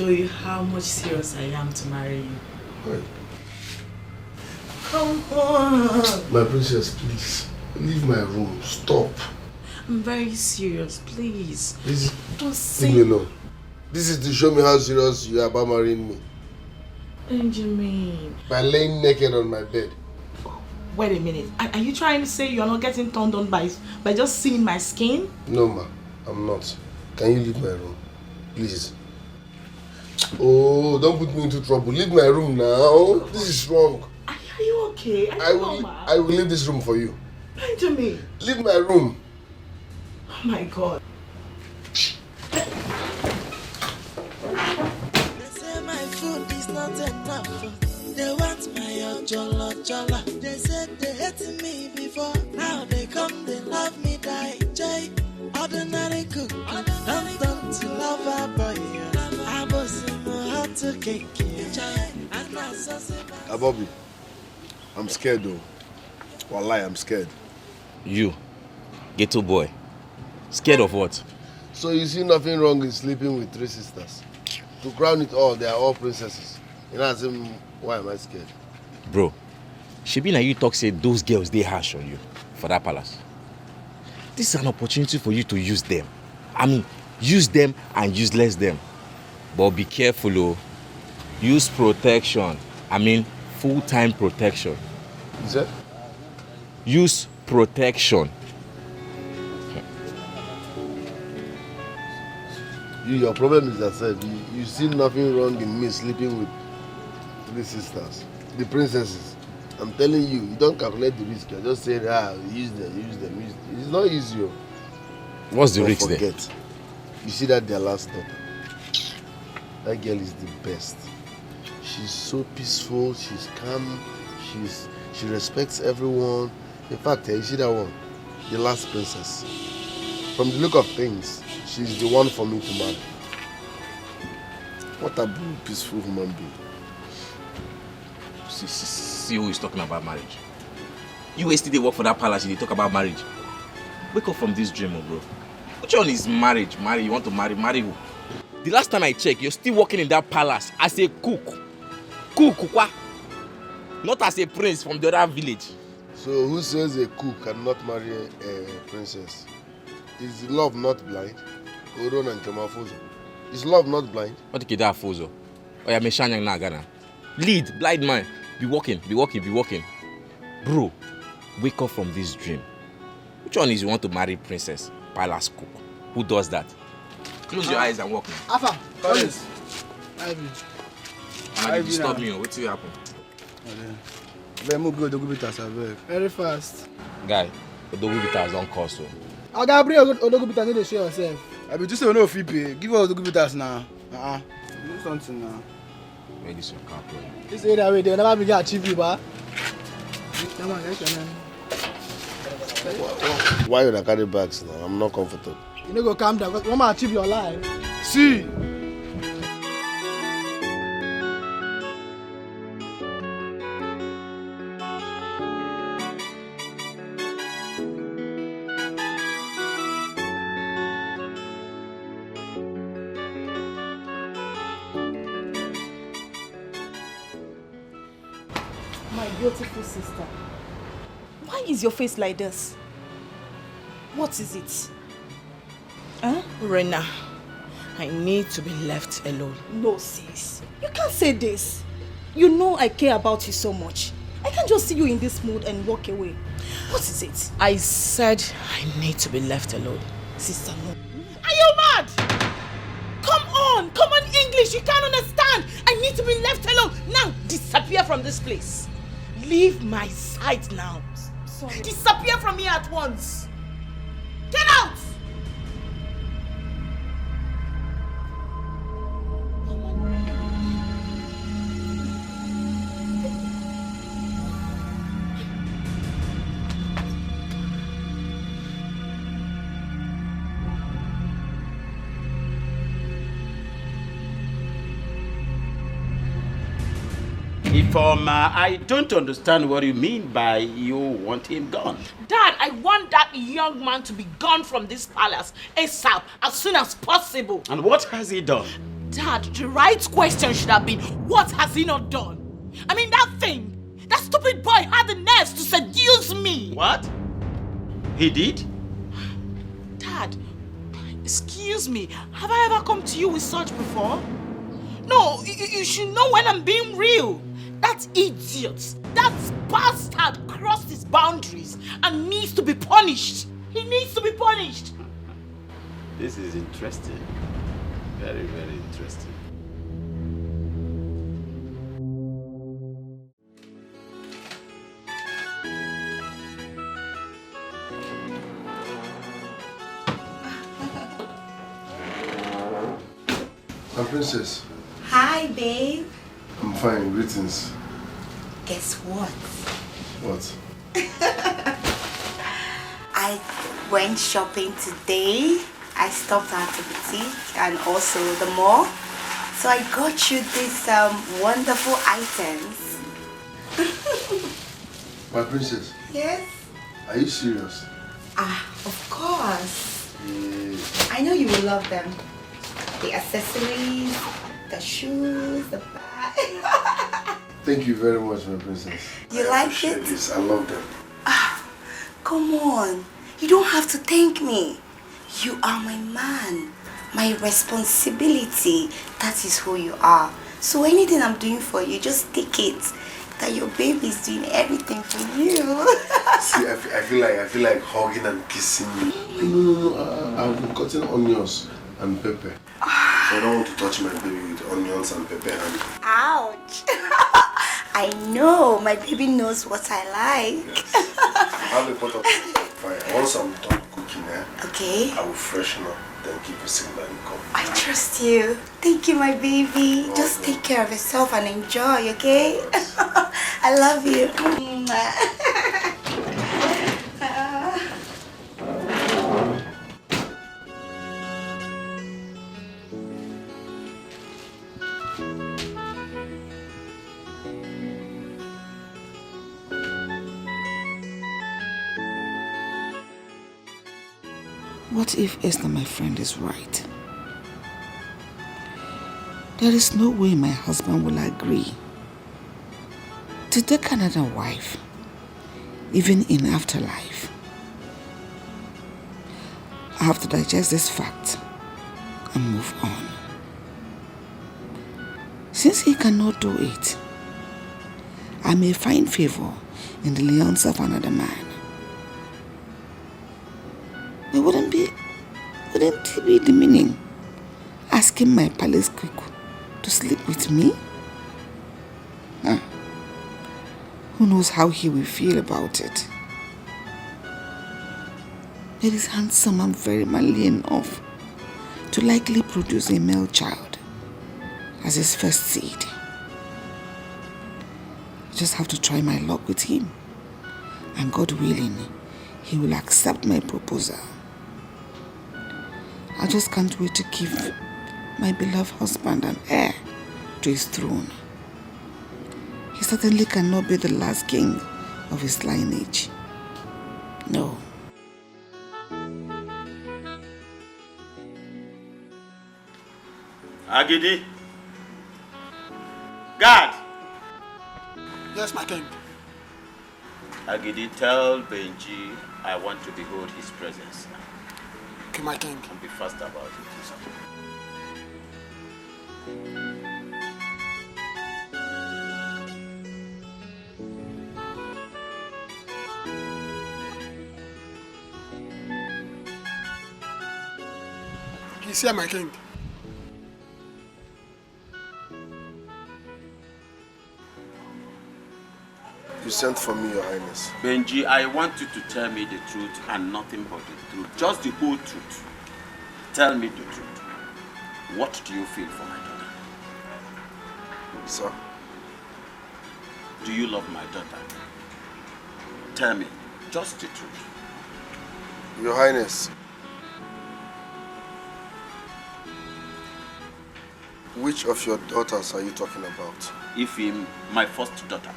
show you how much serious I am to marry you. Right. Come on. My princess, please. Leave my room. Stop. I'm very serious, please. Please, don't say. leave me alone. This is to show me how serious you are about marrying me. Benjamin. By laying naked on my bed. Wait a minute. Are you trying to say you're not getting turned on by just seeing my skin? No, ma. I'm not. Can you leave my room? Please. Oh, don't put me into trouble. Leave my room now. This is wrong. Are you okay? I will leave this room for you. Benjamin. Leave my room. Oh my God. They say my food is not enough. They want my jolla. They said they hated me before. Now they come, they love me, die. Jay, ordinary cook. Don't done to love a boy. I was in my heart to cake. Bobby, I'm scared though. Wallahi, I'm scared. You, ghetto boy. Scared of what? So you see nothing wrong in sleeping with 3 sisters? To crown it all, they are all princesses. You know, as in, why am I scared? Bro, Shebi na you talk say those girls they harsh on you for that palace. This is an opportunity for you to use them. I mean, use them and useless them. But be careful, oh. Use protection. I mean, full-time protection. Is that? Use protection. Your problem is that said you see nothing wrong in me sleeping with 3 sisters, the princesses. I'm telling you, you don't calculate the risk. You're just saying, use them. It's not easy. What's the risk there? Forget. You see that their last daughter. That girl is the best. She's so peaceful. She's calm. She respects everyone. In fact, you see that one, the last princess. From the look of things, she's the one for me to marry. What a peaceful human being. See who is talking about marriage. You yesterday work for that palace and you talk about marriage. Wake up from this dream, bro. Which one is marriage? You want to marry who? The last time I checked, you're still working in that palace as a cook. Cook. Not as a prince from the other village. So who says a cook cannot marry a princess? Is love not blind? Oron and Kamafuzo. Is love not blind? What is that, Fuzo? Oh, yeah, Meshanyang Nagana. Lead, blind man. Be walking. Bro, wake up from this dream. Which one is you want to marry princess? Palace cook. Who does that? Close your eyes and walk now. Alpha, Collins. Ivy, disturb me. What will happen? Very fast. Guy, Odogubitas don't cost so. I got bring Odogubitas to show yourself. I be just say no fee pay. Give us Odogubitas now. Do something now. Where is your car, bro? This area way they never be get cheap, ba. Come on, guys, Why you carry bags now? I'm not comfortable. you no go calm down. One man achieve your life. See. Beautiful sister, why is your face like this? What is it? Huh? Rena, I need to be left alone. No, sis. You can't say this. You know I care about you so much. I can't just see you in this mood and walk away. What is it? I said I need to be left alone. Sister, no. Are you mad? Come on English, you can't understand. I need to be left alone. Now, disappear from this place. Leave my sight now. Sorry. Disappear from here at once. Get out! Informer, I don't understand what you mean by you want him gone. Dad, I want that young man to be gone from this palace ASAP, as soon as possible. And what has he done? Dad, the right question should have been, what has he not done? I mean, that stupid boy had the nerves to seduce me. What? He did? Dad, excuse me, have I ever come to you with such before? No, you should know when I'm being real. That idiot, that bastard crossed his boundaries and needs to be punished. He needs to be punished. This is interesting. Very, very interesting. My princess. Hi, babe. I'm fine. Greetings. Guess what? What? I went shopping today. I stopped at the boutique and also the mall. So I got you these wonderful items. My princess. Yes? Are you serious? Of course. Yeah. I know you will love them. The accessories, the shoes, the bag. Thank you very much, my princess. You I like appreciate it? This. I love them. Come on. You don't have to thank me. You are my man. My responsibility. That is who you are. So anything I'm doing for you, just take it. That your baby is doing everything for you. See, I feel like hugging and kissing you. No. I've been cutting onions and pepper. So I don't want to touch my baby with onions and pepper. Ouch. I know. My baby knows what I like. Yes. I have a pot of fire. Once I'm done cooking, Okay. I will freshen up, then give you a signal and come. I trust you. Thank you, my baby. Just take care of yourself and enjoy, okay? I love you. What if Esther, my friend, is right? There is no way my husband will agree to take another wife, even in afterlife. I have to digest this fact and move on. Since he cannot do it, I may find favor in the lions of another man. It wouldn't it be demeaning asking my palace cook to sleep with me? Who knows how he will feel about it? He is handsome and very manly enough to likely produce a male child as his first seed. I just have to try my luck with him, and God willing, he will accept my proposal. I just can't wait to give my beloved husband an heir to his throne. He certainly cannot be the last king of his lineage. No. Agidi. Guard. Yes, my king. Agidi, tell Benji I want to behold his presence. Okay, my king. And be fast about it. He's here, my king. You sent for me, Your Highness. Benji, I want you to tell me the truth and nothing but the truth. Just the whole truth. Tell me the truth. What do you feel for my daughter? Sir? Do you love my daughter? Tell me, just the truth. Your Highness, which of your daughters are you talking about? Ifim, my first daughter.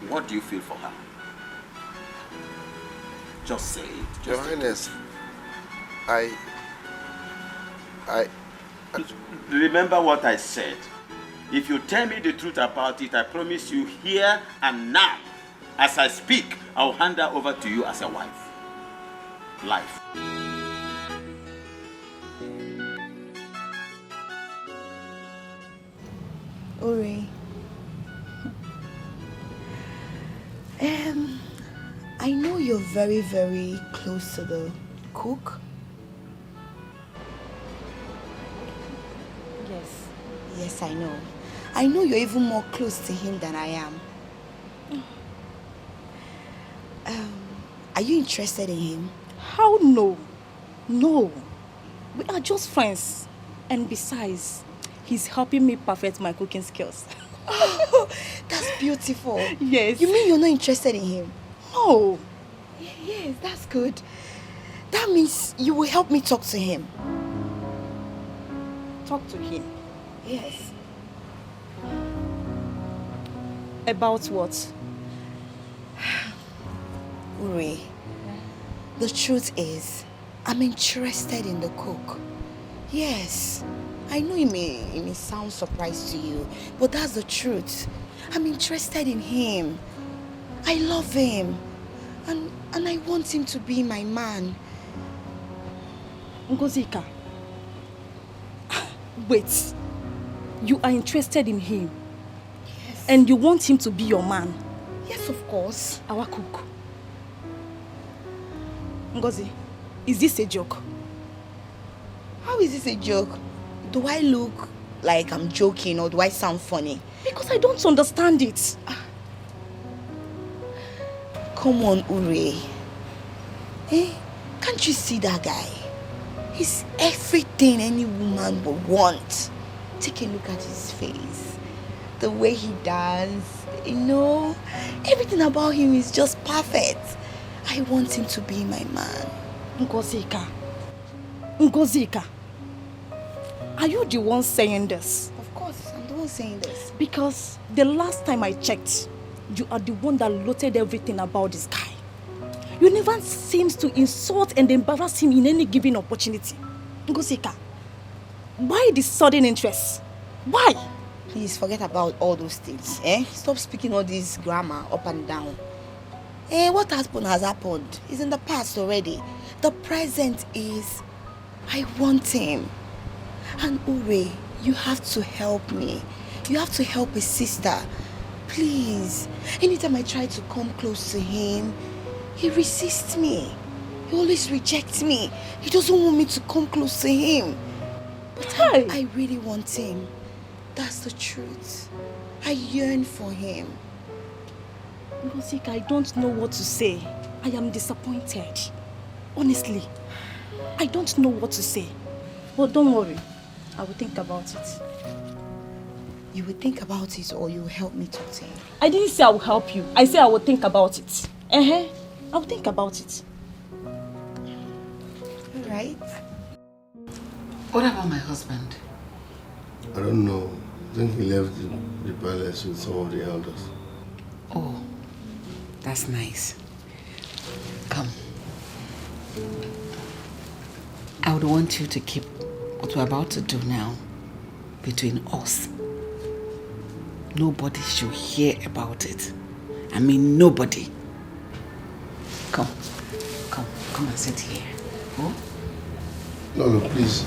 What do you feel for her? Just say it. Your Highness, Remember what I said. If you tell me the truth about it, I promise you here and now, as I speak, I'll hand her over to you as a wife. Life. Uri. I know you're very, very close to the cook. Yes. Yes, I know. I know you're even more close to him than I am. Are you interested in him? How no? No. We are just friends. And besides, he's helping me perfect my cooking skills. Oh, that's beautiful. Yes. You mean you're not interested in him? No. Yes, that's good. That means you will help me talk to him. Talk to him? Yes. About what? Uri, the truth is, I'm interested in the cook. Yes. I know it may sound surprised to you, but that's the truth. I'm interested in him. I love him. And I want him to be my man. Ngozika. Wait. You are interested in him? Yes. And you want him to be your man? Yes, of course. Our cook. Ngozi, is this a joke? How is this a joke? Do I look like I'm joking or do I sound funny? Because I don't understand it. Come on, Uri. Can't you see that guy? He's everything any woman would want. Take a look at his face. The way he does. Everything about him is just perfect. I want him to be my man. Ngozika. Are you the one saying this? Of course, I'm the one saying this. Because the last time I checked, you are the one that loaded everything about this guy. You never seems to insult and embarrass him in any given opportunity. Ngozika, why this sudden interest? Why? Please forget about all those things. Stop speaking all this grammar up and down. What happened has happened. It's in the past already. The present is, I want him. And Uri, you have to help me. You have to help a sister. Please. Anytime I try to come close to him, he resists me. He always rejects me. He doesn't want me to come close to him. But I really want him. That's the truth. I yearn for him. Ngozika, I don't know what to say. I am disappointed. Honestly, I don't know what to say. But don't worry. I will think about it. You will think about it or you will help me talk to him? I didn't say I will help you. I said I will think about it. I will think about it. Alright. What about my husband? I don't know. I think he left the palace with some of the elders. Oh, that's nice. Come. I would want you to keep what we're about to do now between us. Nobody should hear about it. I mean, nobody. Come and sit here. Oh? Lolo, please.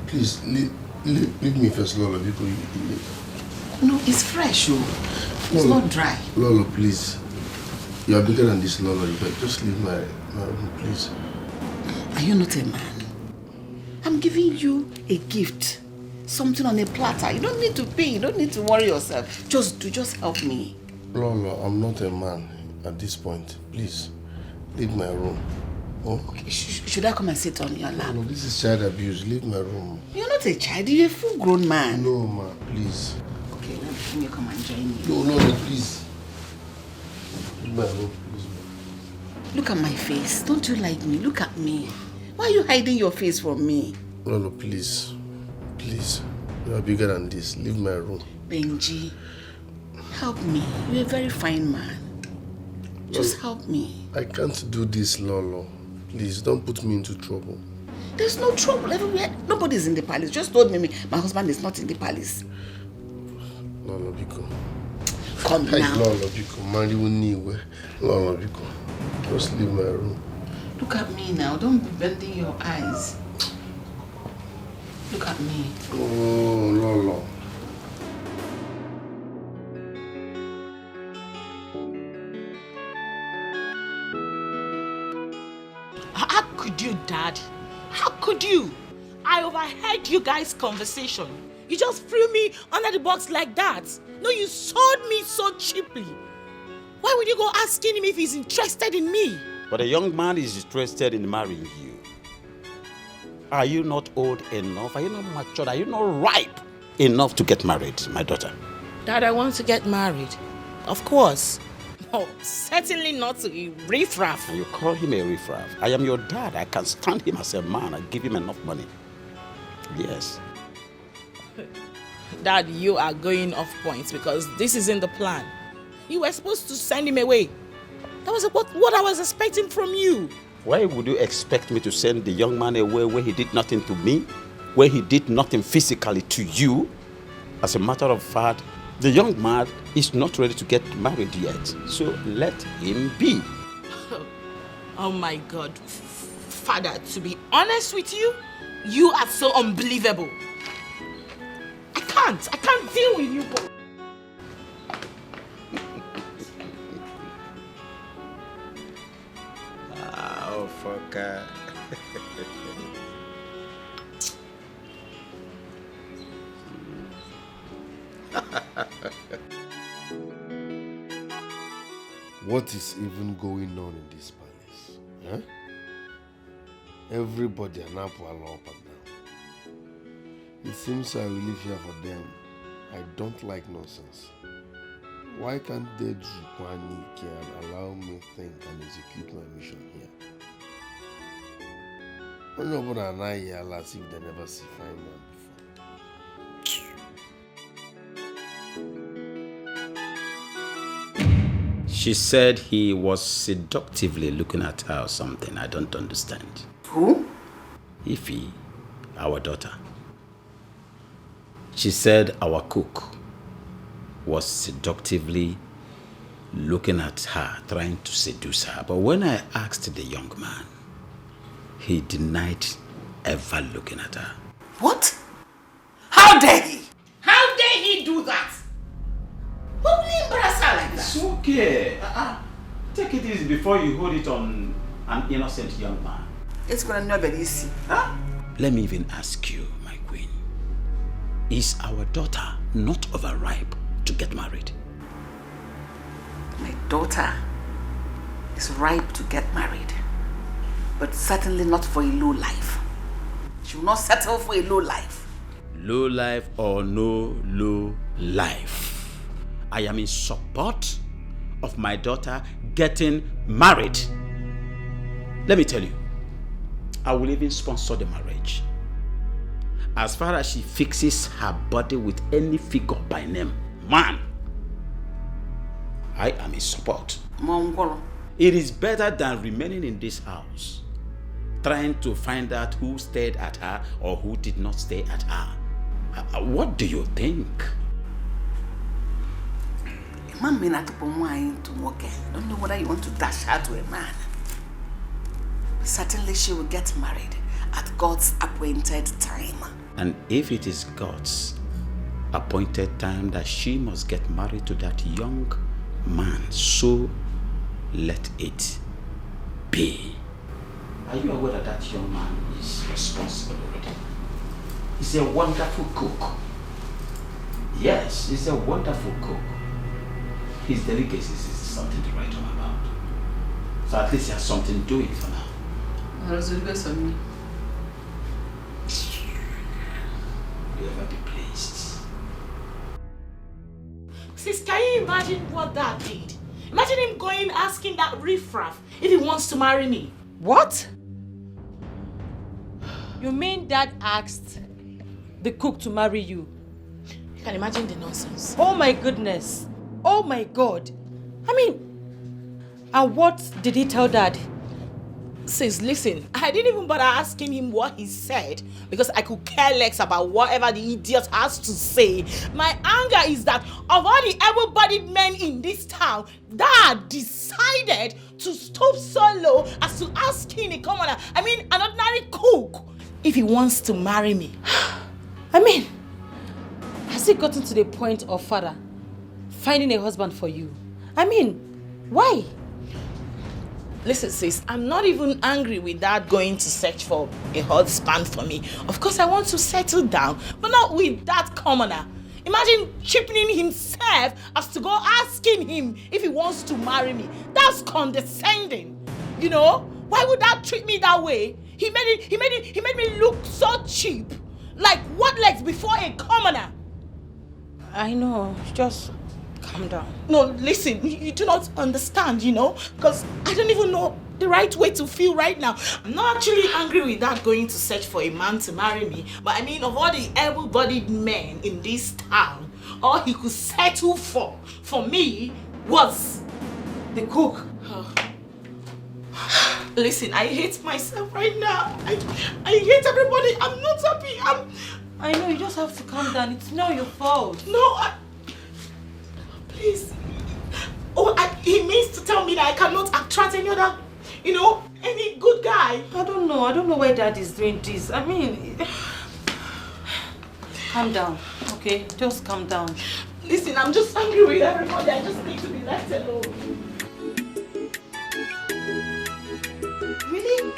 Please, leave me first, Lolo. No, it's fresh, oh. It's not dry. Lolo, please. You are bigger than this, Lolo. You better just leave my room, please. Are you not a man? I'm giving you a gift. Something on a platter. You don't need to pay. You don't need to worry yourself. Just help me. Lolo, I'm not a man at this point. Please, leave my room. Oh? Okay, should I come and sit on your lap? No, this is child abuse. Leave my room. You're not a child. You're a full-grown man. No, ma, please. Okay, let me come and join you. No, please. Leave my room, please. Look at my face. Don't you like me? Look at me. Why are you hiding your face from me? Lolo, please. Please. You are bigger than this. Leave my room. Benji, help me. You're a very fine man. Just help me. I can't do this, Lolo. Please, don't put me into trouble. There's no trouble everywhere. Nobody's in the palace. Just told me my husband is not in the palace. Lolo Biko. Come now. Lolo Biko. Mari uniwe. Lolo Biko. Just leave my room. Look at me now. Don't be bending your eyes. Look at me. Oh, Lolo. How could you, Dad? How could you? I overheard you guys' conversation. You just threw me under the box like that. No, you sold me so cheaply. Why would you go asking him if he's interested in me? But a young man is interested in marrying you. Are you not old enough? Are you not mature? Are you not ripe enough to get married, my daughter? Dad, I want to get married. Of course. Oh, certainly not to a riffraff. And you call him a riffraff. I am your dad. I can stand him as a man and give him enough money. Yes. Dad, you are going off points because this isn't the plan. You were supposed to send him away. That was what I was expecting from you. Why would you expect me to send the young man away where he did nothing to me? Where he did nothing physically to you? As a matter of fact, the young man is not ready to get married yet. So let him be. Oh my God. Father, to be honest with you, you are so unbelievable. I can't deal with you both. Oh, fucker. What is even going on in this palace? Huh? Everybody an apple up and down. It seems I will live here for them. I don't like nonsense. Why can't they and allow me think and execute my mission here? Nobody and I here as if they never see fine man before. She said he was seductively looking at her or something. I don't understand. Who? Ify, our daughter. She said our cook was seductively looking at her, trying to seduce her. But when I asked the young man, he denied ever looking at her. What? How dare he? How dare he do that? Why will he embarrass her like that? It's okay. Take it easy before you hold it on an innocent young man. It's gonna never be easy. Huh? Let me even ask you, my queen. Is our daughter not overripe to get married? My daughter is ripe to get married, but certainly not for a low life. She will not settle for a low life. Low life or no low life, I am in support of my daughter getting married. Let me tell you, I will even sponsor the marriage. As far as she fixes her body with any figure by name, man, I am in support. Mongolo. It is better than remaining in this house, trying to find out who stayed at her or who did not stay at her. What do you think? A man may not put to work. I don't know whether you want to dash her to a man. Certainly she will get married at God's appointed time. And if it is God's appointed time that she must get married to that young man, so let it be. Are you aware that that young man is responsible already? He's a wonderful cook. Yes, he's a wonderful cook. His delicacies is something to write home about. So at least he has something doing for now. You ever be pleased? Sis, can you imagine what Dad did? Imagine him going asking that riffraff if he wants to marry me. What? You mean Dad asked the cook to marry you? You can imagine the nonsense. Oh my goodness. Oh my God. I mean, and what did he tell Dad? Sis, listen, I didn't even bother asking him what he said because I could care less about whatever the idiot has to say. My anger is that of all the able-bodied men in this town, Dad decided to stoop so low as to asking a commoner, an ordinary cook, if he wants to marry me. Has it gotten to the point of father finding a husband for you? Why? Listen, sis, I'm not even angry with Dad going to search for a husband for me. Of course, I want to settle down, but not with that commoner. Imagine cheapening himself as to go asking him if he wants to marry me. That's condescending. You know? Why would Dad treat me that way? He made me look so cheap. Like what legs before a commoner? I know, just calm down. No, listen, you do not understand, because I don't even know the right way to feel right now. I'm not actually angry with that going to search for a man to marry me, but of all the able-bodied men in this town, all he could settle for me was the cook. Listen, I hate myself right now. I hate everybody. I'm not happy. I know, you just have to calm down. It's not your fault. No, please. He means to tell me that I cannot attract any other, any good guy. I don't know why Dad is doing this. Calm down, okay? Just calm down. Listen, I'm just angry with everybody. I just need to be left alone. Really?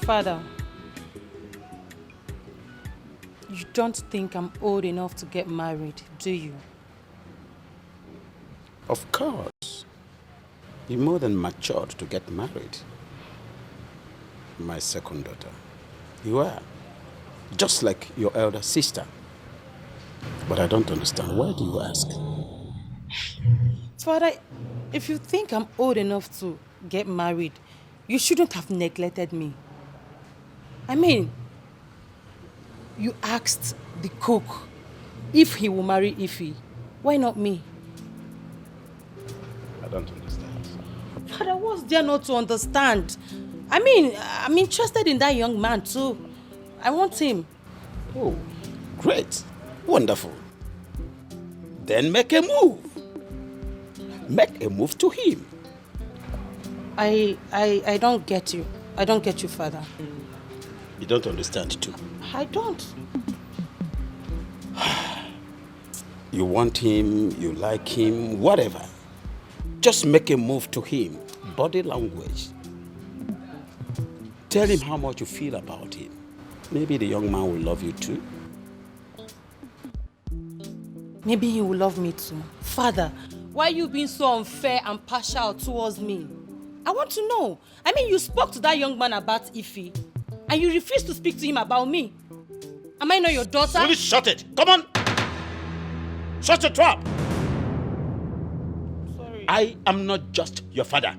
Father, you don't think I'm old enough to get married, do you? Of course. You're more than matured to get married. My second daughter. You are. Just like your elder sister. But I don't understand. Why do you ask? Father, if you think I'm old enough to get married, you shouldn't have neglected me. You asked the cook if he will marry Ify. Why not me? I don't understand. Father, what's there not to understand? I'm interested in that young man too. I want him. Oh, great. Wonderful. Then make a move. Make a move to him. I don't get you. I don't get you, Father. You don't understand too. I don't. You want him, you like him, whatever. Just make a move to him. Body language. Tell him how much you feel about him. Maybe the young man will love you too. Maybe he will love me too. Father, why are you being so unfair and partial towards me? I want to know. You spoke to that young man about Ify, and you refused to speak to him about me. Am I not your daughter? Please shut it. Come on. Shut your trap. Sorry. I am not just your father.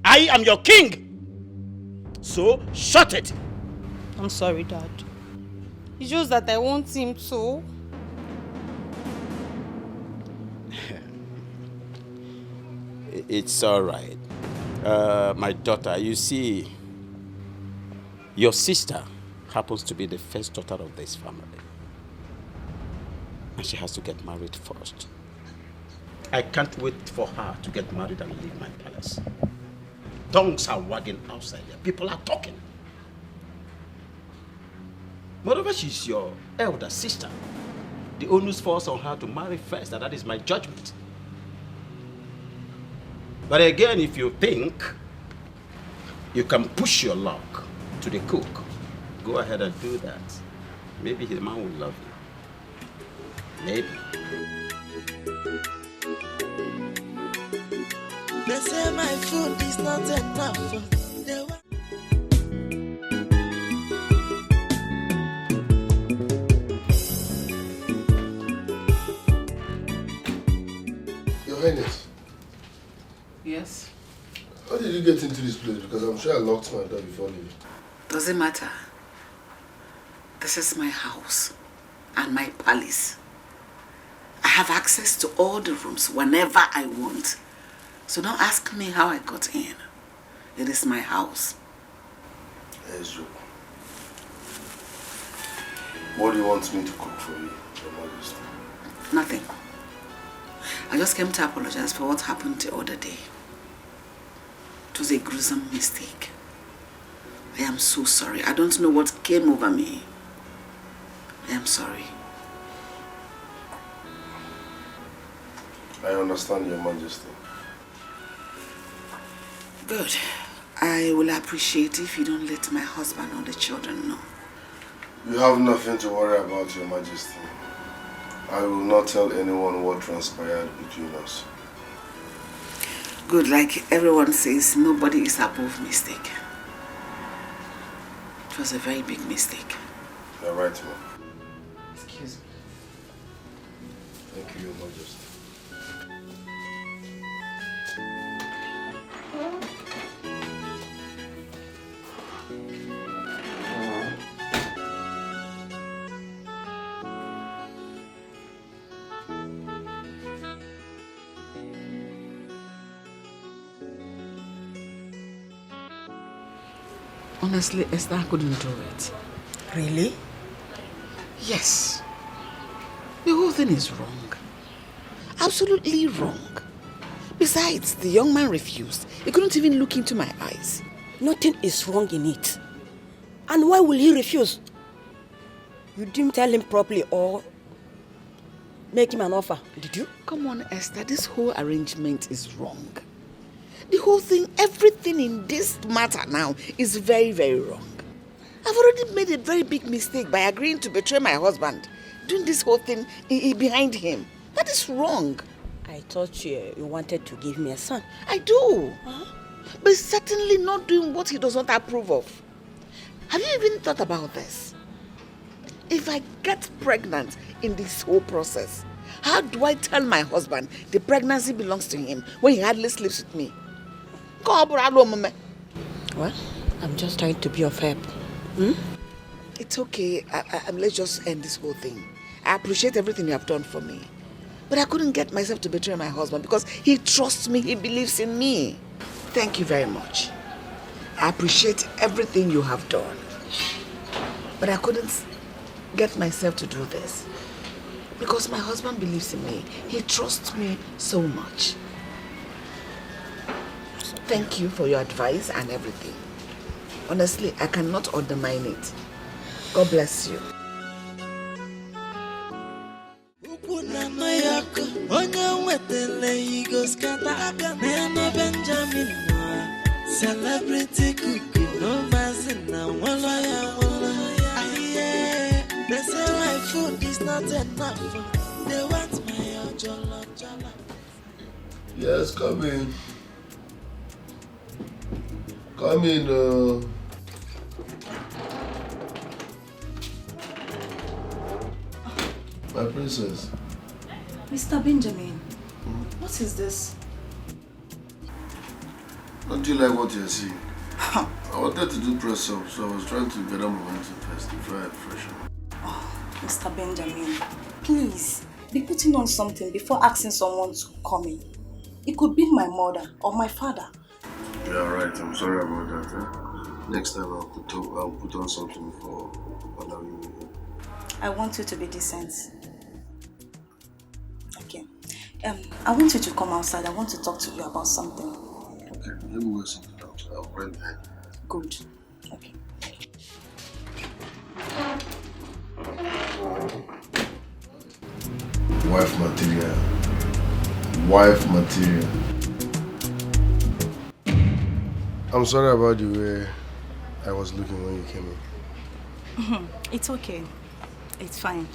I am your king. So shut it. I'm sorry, Dad. It's just that I want him to. It's all right. My daughter, you see, your sister happens to be the first daughter of this family. And she has to get married first. I can't wait for her to get married and leave my palace. Tongues are wagging outside there. People are talking. Moreover, she's your elder sister. The onus falls on her to marry first, and that is my judgment. But again, if you think you can push your luck to the cook, go ahead and do that. Maybe the man will love you. Maybe. They say my food is not enough. Your Highness. Yes? How did you get into this place? Because I'm sure I locked my door before leaving. Doesn't matter. This is my house and my palace. I have access to all the rooms whenever I want. So don't ask me how I got in. It is my house. Yes, you. What do you want me to cook for you, Your Majesty? Nothing. I just came to apologize for what happened the other day. It was a gruesome mistake. I am so sorry. I don't know what came over me. I am sorry. I understand, Your Majesty. Good. I will appreciate if you don't let my husband or the children know. You have nothing to worry about, Your Majesty. I will not tell anyone what transpired between us. Good, like everyone says, nobody is above mistake. It was a very big mistake. You're right, ma'am. Excuse me. Thank you, Your Majesty. Honestly, Esther couldn't do it. Really? Yes. The whole thing is wrong. Absolutely wrong. Besides, the young man refused. He couldn't even look into my eyes. Nothing is wrong in it. And why will he refuse? You didn't tell him properly or make him an offer, did you? Come on, Esther, this whole arrangement is wrong. The whole thing, everything in this matter now is very, very wrong. I've already made a very big mistake by agreeing to betray my husband, doing this whole thing behind him. That is wrong. I thought you wanted to give me a son. I do. But certainly not doing what he does not approve of. Have you even thought about this? If I get pregnant in this whole process, how do I tell my husband the pregnancy belongs to him when he hardly sleeps with me? Well, I'm just trying to be of help. It's okay. Let's just end this whole thing. I appreciate everything you have done for me. But I couldn't get myself to betray my husband because he trusts me, he believes in me. Thank you very much. I appreciate everything you have done. But I couldn't get myself to do this because my husband believes in me. He trusts me so much. Thank you for your advice and everything. Honestly, I cannot undermine it. God bless you. Celebrity cuckoo, no mazina, they say my food is not enough. They want my jollof. Yes, come in. Come in. My princess. Mr. Benjamin, what is this? Don't you like what you're seeing? I wanted to do press up, so I was trying to get on momentum first before I freshen. Mr. Benjamin, please be putting on something before asking someone to come in. It could be my mother or my father. You're right, I'm sorry about that. Next time I'll put on something before allowing you. I want you to be decent. Okay. I want you to come outside. I want to talk to you about something. Okay, let me go sit down. I'll bring that. Good. Okay. Wife material. Wife material. I'm sorry about the way I was looking when you came in. It's okay. It's fine.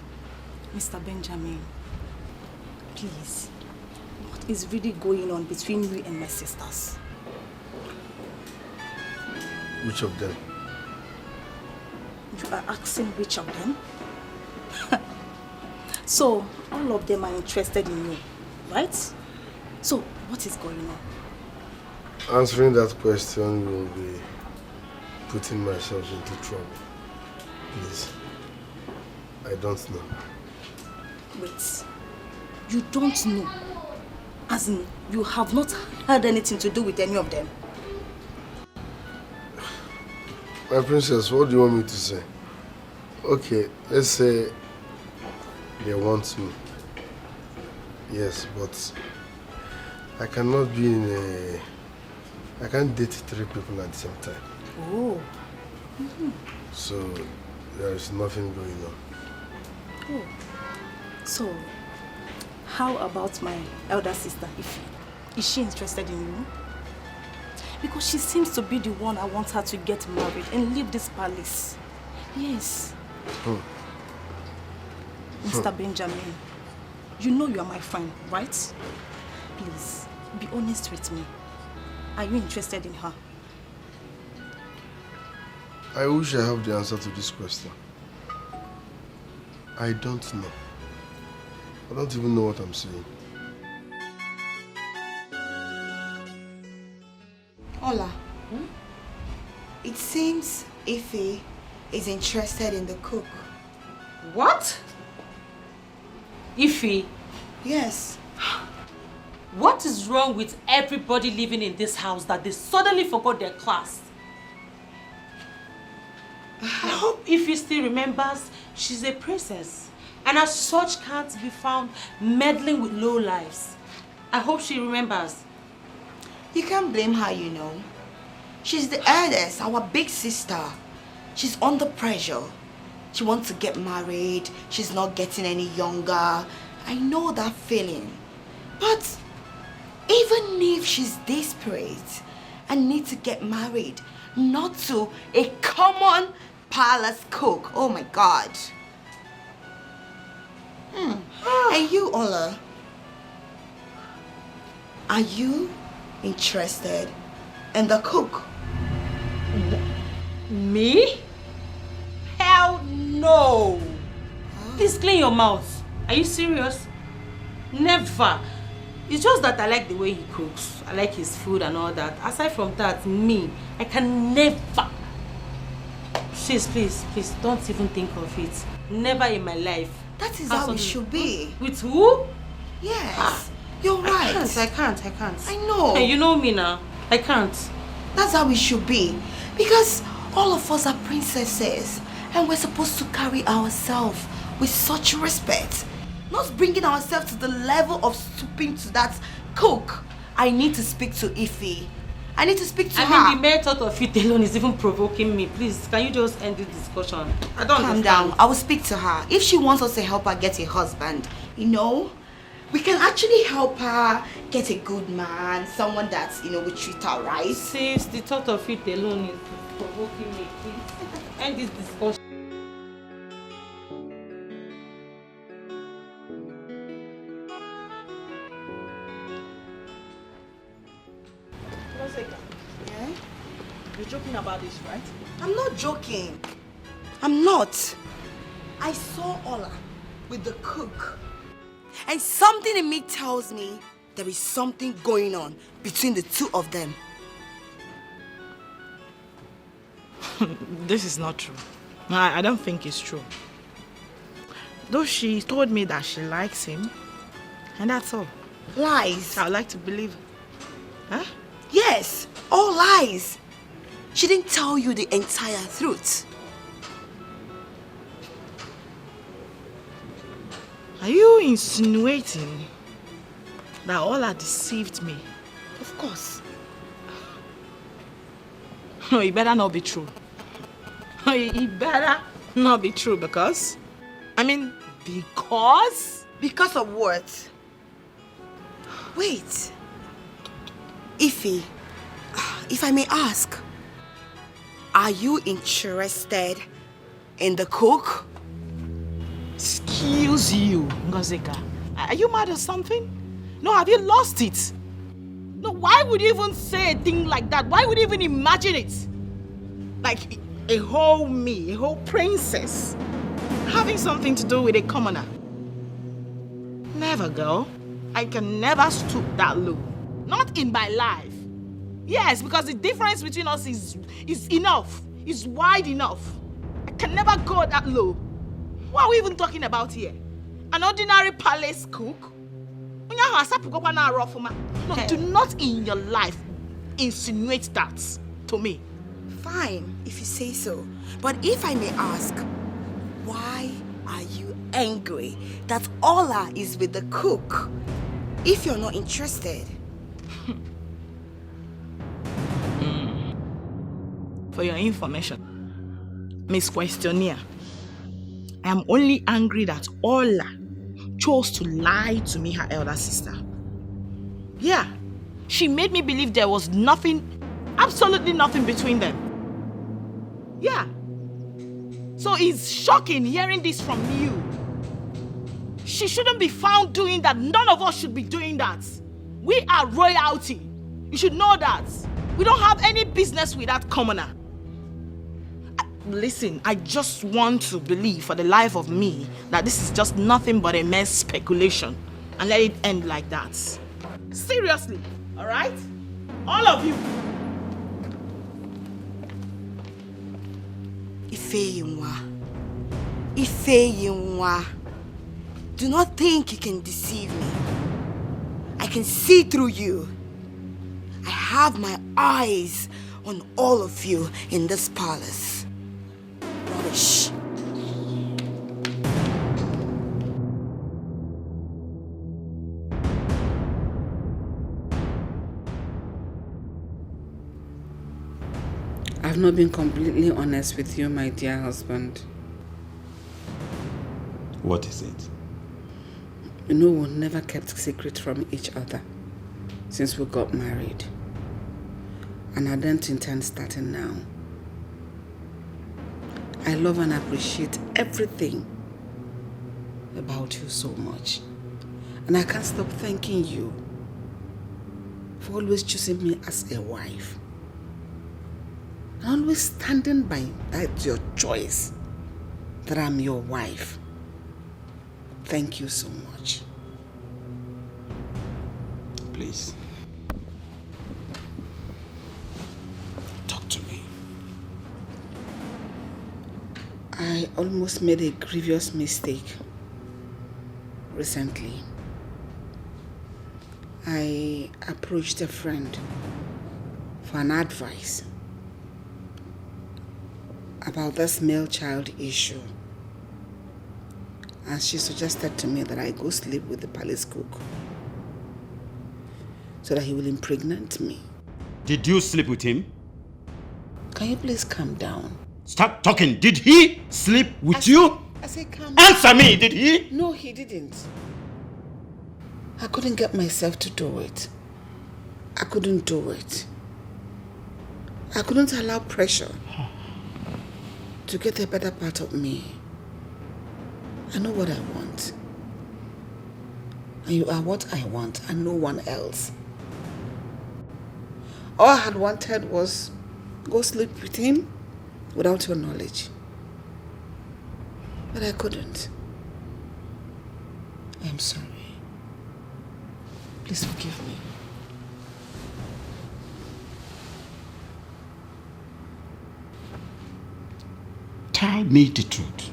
Mr. Benjamin, please, what is really going on between you and my sisters? Which of them? You are asking which of them? So, all of them are interested in you, right? So, what is going on? Answering that question will be putting myself into trouble. Please. I don't know. Wait. You don't know? As in, you have not had anything to do with any of them? My princess, what do you want me to say? Okay, let's say they want me. Yes, but I cannot be in a... I can't date 3 people at the same time. Oh. So, there is nothing going on. Oh. So, how about my elder sister, Ife? Is she interested in you? Because she seems to be the one I want her to get married and leave this palace. Yes. Mr. Benjamin, you know you are my friend, right? Please, be honest with me. Are you interested in her? I wish I have the answer to this question. I don't know. I don't even know what I'm saying. Hola. It seems Ife is interested in the cook. What? Ife? Yes. What is wrong with everybody living in this house that they suddenly forgot their class? I hope Ife still remembers she's a princess and as such can't be found meddling with low lives. I hope she remembers. You can't blame her, you know. She's the eldest, our big sister. She's under pressure. She wants to get married. She's not getting any younger. I know that feeling. But even if she's desperate and needs to get married, not to a common palace cook. Oh my God. And you, Ola, are you interested in the cook? Me? Hell no! Please clean your mouth. Are you serious? Never. It's just that I like the way he cooks. I like his food and all that. Aside from that, me, I can never. Please, don't even think of it. Never in my life. That is how it should be. With who? Yes. You're right. I can't. I know. Hey, you know me now. I can't. That's how it should be. Because all of us are princesses and we're supposed to carry ourselves with such respect. Not bringing ourselves to the level of stooping to that cook. I need to speak to Ife. I need to speak to her. I mean, the mere thought of it alone is even provoking me. Please, can you just end this discussion? I don't Calm understand. down. I will speak to her. If she wants us to help her get a husband, you know, we can actually help her get a good man, someone that's, you know, will treat her right. Since the thought of it alone is provoking me, please end this discussion. Yeah? You're joking about this, right? I'm not joking. I'm not. I saw Ola with the cook. And something in me tells me there is something going on between the two of them. This is not true. I don't think it's true. Though she told me that she likes him, and that's all. Lies. I'd like to believe her. Huh? Yes, all lies. She didn't tell you the entire truth. Are you insinuating that Ola deceived me? Of course. No, it better not be true. It better not be true because... because... Because of what? Wait. Ife, if I may ask, are you interested in the cook? Excuse you, Ngozika. Are you mad or something? No, have you lost it? No, why would you even say a thing like that? Why would you even imagine it? Like a whole me, a whole princess, having something to do with a commoner. Never, girl. I can never stoop that low. Not in my life. Yes, because the difference between us is enough. Is wide enough. I can never go that low. What are we even talking about here? An ordinary palace cook? No, do not in your life insinuate that to me. Fine, if you say so. But if I may ask, why are you angry that Ola is with the cook if you're not interested? For your information, Miss Questionnaire, I am only angry that Ola chose to lie to me, her elder sister. Yeah, she made me believe there was nothing, absolutely nothing between them. Yeah. So it's shocking hearing this from you. She shouldn't be found doing that. None of us should be doing that. We are royalty. You should know that. We don't have any business with that commoner. Listen, I just want to believe for the life of me that this is just nothing but a mere speculation and let it end like that. Seriously, all right? All of you. Ifeyinwa. Do not think you can deceive me. I can see through you. I have my eyes on all of you in this palace. Rubbish. I've not been completely honest with you, my dear husband. What is it? You know, we never kept secret from each other since we got married. And I don't intend starting now. I love and appreciate everything about you so much. And I can't stop thanking you for always choosing me as a wife. And always standing by that your choice that I'm your wife. Thank you so much. Please. Talk to me. I almost made a grievous mistake recently. I approached a friend for an advice about this male child issue. And she suggested to me that I go sleep with the palace cook so that he will impregnate me. Did you sleep with him? Can you please calm down? Stop talking. Did he sleep with you? I said calm down. Answer me, did he? No, he didn't. I couldn't get myself to do it. I couldn't do it. I couldn't allow pressure to get a better part of me. I know what I want. And you are what I want and no one else. All I had wanted was go sleep with him without your knowledge. But I couldn't. I am sorry. Please forgive me. Tell me the truth.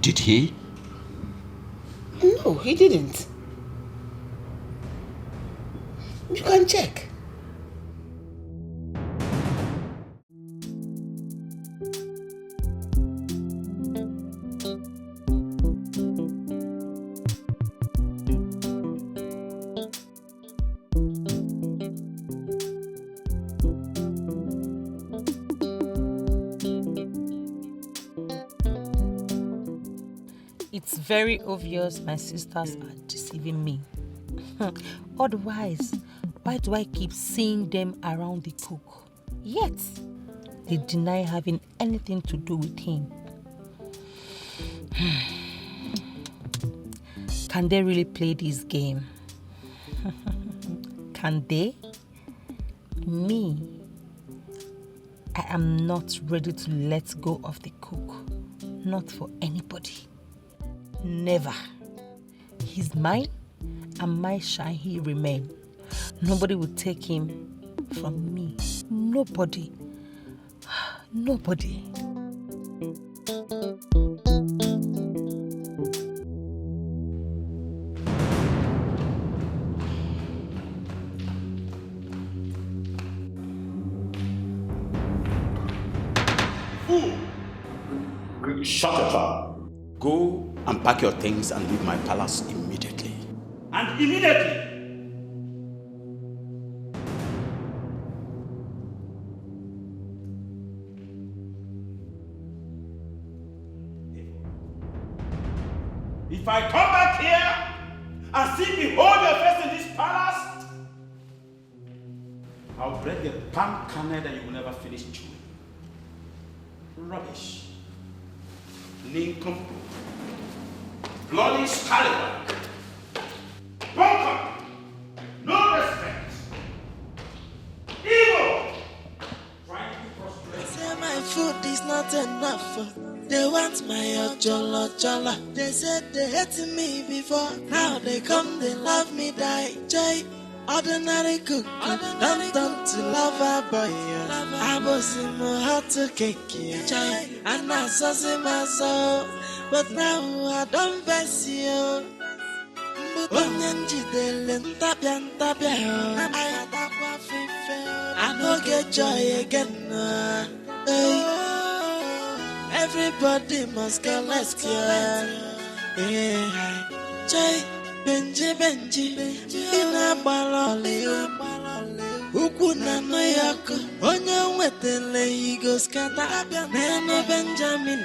Did he? No, he didn't. You can check. It's very obvious my sisters are deceiving me. Otherwise, why do I keep seeing them around the cook? Yet, they deny having anything to do with him. Can they really play this game? Can they? Me, I am not ready to let go of the cook. Not for anybody. Never. He's mine, and mine shall he remain. Nobody will take him from me. Nobody. Nobody. Shut your trap. Go and pack your things and leave my palace immediately. And immediately! If I come back here and see behold your face in this palace, I'll break the palm kernel that you will never finish chewing. Rubbish. Nincompoop. Bloody scallywag. Bunkum. No respect. Evil. Trying to frustrate. Say my food is not enough. They want my ojolo. They said they hated me before. Now they come, they love me, die. Jay, ordinary cook. Don't to lover boy. I was in my heart to cake. Jay, and I saw my soul. But now I don't vex you. I don't get joy again. Hey. Everybody must go, let's go. Yeah. Jay, Benji, Ina Baloli, Ukuna no Yako, Onya Wetele, Ego Scata, Nana Benjamin,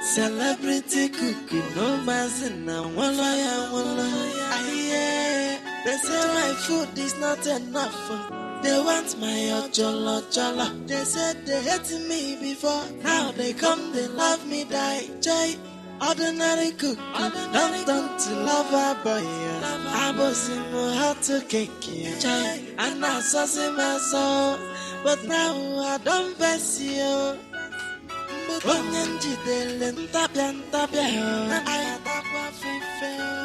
Celebrity Cookie, no Mazina, Walla. They say my food is not enough. They want my ojolo. They said they hated me before. Now they come, they love me, die. Jay, ordinary cook. Don't to lover boy. I was in my heart to cake. Jay, and I saw my soul. But now I don't vex you.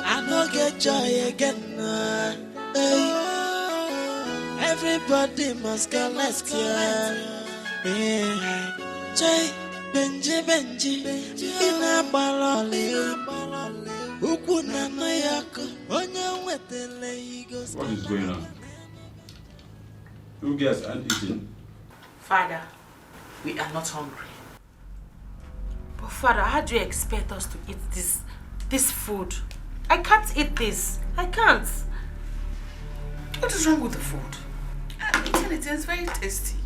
I don't get joy again. Hey. Everybody must go, let's go. Yeah. Jay, Benji, Ina Baloli, Ukuna no Yako, Onya Wetele, Ego. What is going on? Who gets uneaten? Father, we are not hungry. But Father, how do you expect us to eat this food? I can't eat this. I can't. What is wrong with the food? I'm eating it. It's very tasty.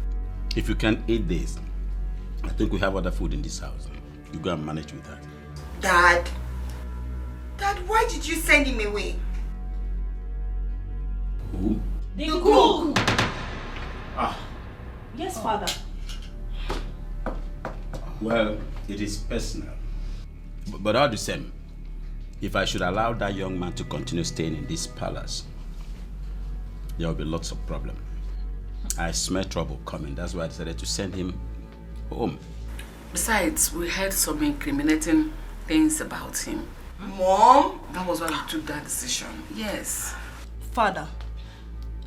If you can't eat this, I think we have other food in this house. You go and manage with that. Dad, why did you send him away? Who? The cook. Ah. Yes, Father. Well, it is personal. But all the same, if I should allow that young man to continue staying in this palace, there will be lots of problems. I smell trouble coming. That's why I decided to send him home. Besides, we heard some incriminating things about him. Mom? That was why we took that decision. Yes. Father,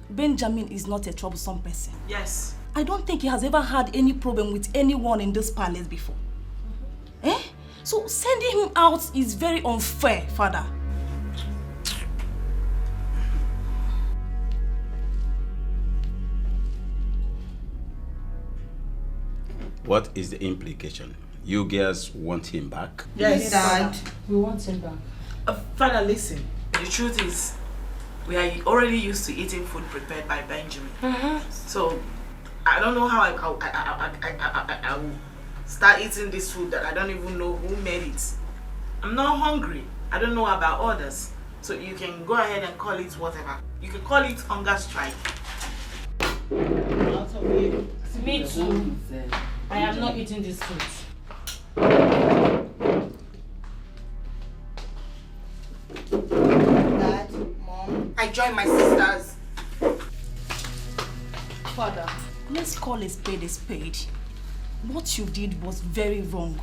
Benjamin is not a troublesome person. Yes. I don't think he has ever had any problem with anyone in this palace before. So sending him out is very unfair, Father. What is the implication? You girls want him back? Yes, Dad. We want him back. Father, listen. The truth is, we are already used to eating food prepared by Benjamin. So, I don't know how I will start eating this food that I don't even know who made it. I'm not hungry. I don't know about others. So you can go ahead and call it whatever. You can call it hunger strike. Me too. I am not eating this food. Dad, Mom, I joined my sisters. Father, let's call a spade a spade. What you did was very wrong.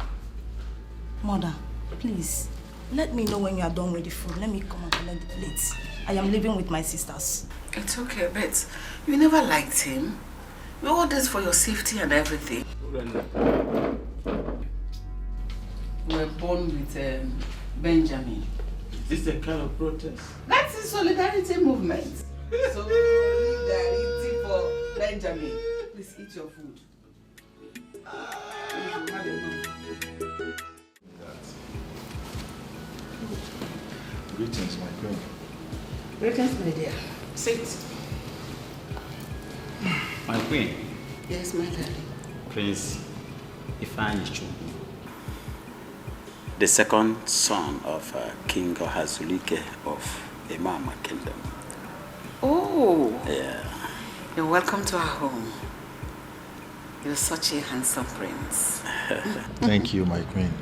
Mother, please, Let me know when you are done with the food. Let me come and collect the plates. I am living with my sisters. It's okay, but you never liked him. We all this for your safety and everything. We were born with Benjamin. Is this a kind of protest? That's the solidarity movement. Solidarity for Benjamin. Please eat your food. Greetings, my queen. Greetings, my dear. Sit. My queen. Yes, my darling. Prince Ifeanyichu, the second son of King Ohazulike of Imama Kingdom. Oh. Yeah. You're welcome to our home. You're such a handsome prince. Thank you, my queen.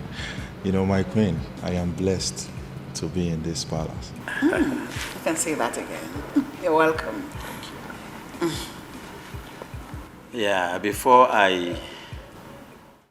You know, my queen, I am blessed to be in this palace. You can say that again. You're welcome. Yeah, before I